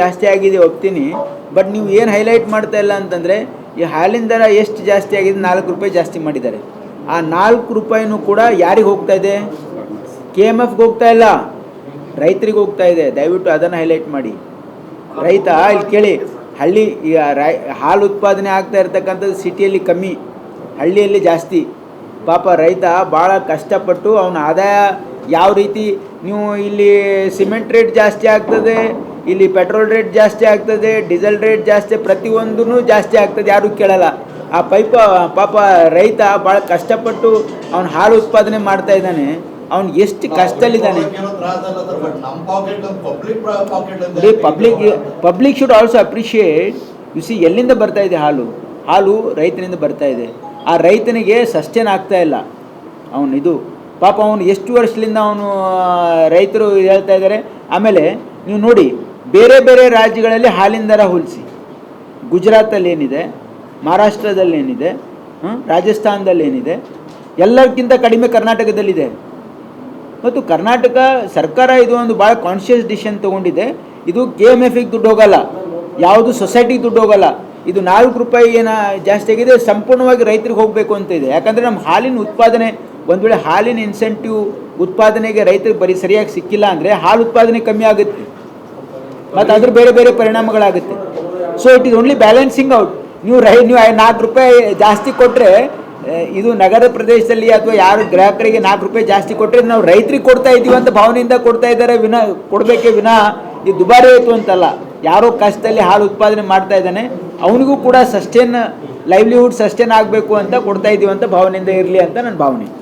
ಜಾಸ್ತಿ ಆಗಿದೆ ಒಪ್ತೀನಿ. ಬಟ್ ನೀವು ಏನು ಹೈಲೈಟ್ ಮಾಡ್ತಾ ಇಲ್ಲ ಅಂತಂದರೆ, ಈ ಹಾಲಿನ ದರ ಎಷ್ಟು ಜಾಸ್ತಿ ಆಗಿದೆ? 4 ರೂಪಾಯಿ ಜಾಸ್ತಿ ಮಾಡಿದ್ದಾರೆ. ಆ 4 ರೂಪಾಯಿನೂ ಕೂಡ ಯಾರಿಗೆ ಹೋಗ್ತಾ ಇದೆ? KMFಗೆ ಹೋಗ್ತಾ ಇಲ್ಲ, ರೈತರಿಗೆ ಹೋಗ್ತಾ ಇದೆ. ದಯವಿಟ್ಟು ಅದನ್ನು ಹೈಲೈಟ್ ಮಾಡಿ. ರೈತ ಇಲ್ಲಿ ಕೇಳಿ, ಹಳ್ಳಿ ಈಗ ಹಾಲು ಉತ್ಪಾದನೆ ಆಗ್ತಾ ಇರ್ತಕ್ಕಂಥದ್ದು ಸಿಟಿಯಲ್ಲಿ ಕಮ್ಮಿ, ಹಳ್ಳಿಯಲ್ಲಿ ಜಾಸ್ತಿ. ಪಾಪ ರೈತ ಭಾಳ ಕಷ್ಟಪಟ್ಟು ಅವನ ಆದಾಯ ಯಾವ ರೀತಿ, ನೀವು ಇಲ್ಲಿ ಸಿಮೆಂಟ್ ರೇಟ್ ಜಾಸ್ತಿ ಆಗ್ತದೆ, ಇಲ್ಲಿ ಪೆಟ್ರೋಲ್ ರೇಟ್ ಜಾಸ್ತಿ ಆಗ್ತದೆ, ಡೀಸೆಲ್ ರೇಟ್ ಜಾಸ್ತಿ, ಪ್ರತಿಯೊಂದೂ ಜಾಸ್ತಿ ಆಗ್ತದೆ, ಯಾರೂ ಕೇಳಲ್ಲ. ಆ ಪಾಪ ರೈತ ಭಾಳ ಕಷ್ಟಪಟ್ಟು ಅವನ ಹಾಲು ಉತ್ಪಾದನೆ ಮಾಡ್ತಾ ಇದ್ದಾನೆ. ಅವ್ನು ಎಷ್ಟು ಕಷ್ಟದಲ್ಲಿದ್ದಾನೆ. Public should also appreciate. You see, ಎಲ್ಲಿಂದ ಬರ್ತಾ ಇದೆ ಹಾಲು ರೈತನಿಂದ ಬರ್ತಾ ಇದೆ. ಆ ರೈತನಿಗೆ ಸಸ್ಟೇನ್ ಆಗ್ತಾ ಇಲ್ಲ. ಇದು ಪಾಪ ಅವನು ಎಷ್ಟು ವರ್ಷದಿಂದ ರೈತರು ಹೇಳ್ತಾ ಇದ್ದಾರೆ. ಆಮೇಲೆ ನೀವು ನೋಡಿ, ಬೇರೆ ಬೇರೆ ರಾಜ್ಯಗಳಲ್ಲಿ ಹಾಲಿನ ದರ ಹೋಲಿಸಿ. ಗುಜರಾತಲ್ಲಿ ಏನಿದೆ, ಮಹಾರಾಷ್ಟ್ರದಲ್ಲಿ ಏನಿದೆ, ರಾಜಸ್ಥಾನದಲ್ಲಿ ಏನಿದೆ, ಎಲ್ಲಕ್ಕಿಂತ ಕಡಿಮೆ ಕರ್ನಾಟಕದಲ್ಲಿದೆ. ಮತ್ತು ಕರ್ನಾಟಕ ಸರ್ಕಾರ ಇದು ಒಂದು ಭಾಳ ಕಾನ್ಷಿಯಸ್ ಡಿಸಿಷನ್ ತೊಗೊಂಡಿದೆ. ಇದು KMFಗೆ ದುಡ್ಡು ಹೋಗಲ್ಲ, ಯಾವುದು ಸೊಸೈಟಿಗೆ ದುಡ್ಡು ಹೋಗಲ್ಲ. ಇದು 4 ರೂಪಾಯಿ ಏನು ಜಾಸ್ತಿ ಆಗಿದೆ, ಸಂಪೂರ್ಣವಾಗಿ ರೈತರಿಗೆ ಹೋಗಬೇಕು ಅಂತ ಇದೆ. ಯಾಕಂದರೆ ನಮ್ಮ ಹಾಲಿನ ಉತ್ಪಾದನೆ, ಒಂದು ವೇಳೆ ಹಾಲಿನ ಇನ್ಸೆಂಟಿವ್ ಉತ್ಪಾದನೆಗೆ ರೈತರಿಗೆ ಸರಿಯಾಗಿ ಸಿಕ್ಕಿಲ್ಲ ಅಂದರೆ ಹಾಲು ಉತ್ಪಾದನೆ ಕಮ್ಮಿ ಆಗುತ್ತೆ ಮತ್ತು ಅದ್ರ ಬೇರೆ ಬೇರೆ ಪರಿಣಾಮಗಳಾಗುತ್ತೆ. So it is only balancing out. ನೀವು 4 ರೂಪಾಯಿ ಜಾಸ್ತಿ ಕೊಟ್ಟರೆ, ಇದು ನಗರ ಪ್ರದೇಶದಲ್ಲಿ ಅಥವಾ ಯಾರು ಗ್ರಾಹಕರಿಗೆ 4 ರೂಪಾಯಿ ಜಾಸ್ತಿ ಕೊಟ್ಟರೆ ನಾವು ರೈತರಿಗೆ ಕೊಡ್ತಾ ಇದ್ದೀವಿ ಅಂತ ಭಾವನೆಯಿಂದ ಕೊಡ್ತಾ ಇದ್ದಾರೆ, ಕೊಡಬೇಕೇ ವಿನಃ ಇದು ದುಬಾರಿ ಆಯಿತು ಅಂತಲ್ಲ. ಯಾರೋ ಕಷ್ಟದಲ್ಲಿ ಹಾಲು ಉತ್ಪಾದನೆ ಮಾಡ್ತಾ ಇದ್ದಾನೆ, ಅವನಿಗೂ ಕೂಡ ಲೈವ್ಲಿಹುಡ್ ಸಸ್ಟೇನ್ ಆಗಬೇಕು ಅಂತ ಕೊಡ್ತಾ ಇದ್ದೀವಿ ಅಂತ ಭಾವನೆಯಿಂದ ಇರಲಿ ಅಂತ ನನ್ನ ಭಾವನೆ.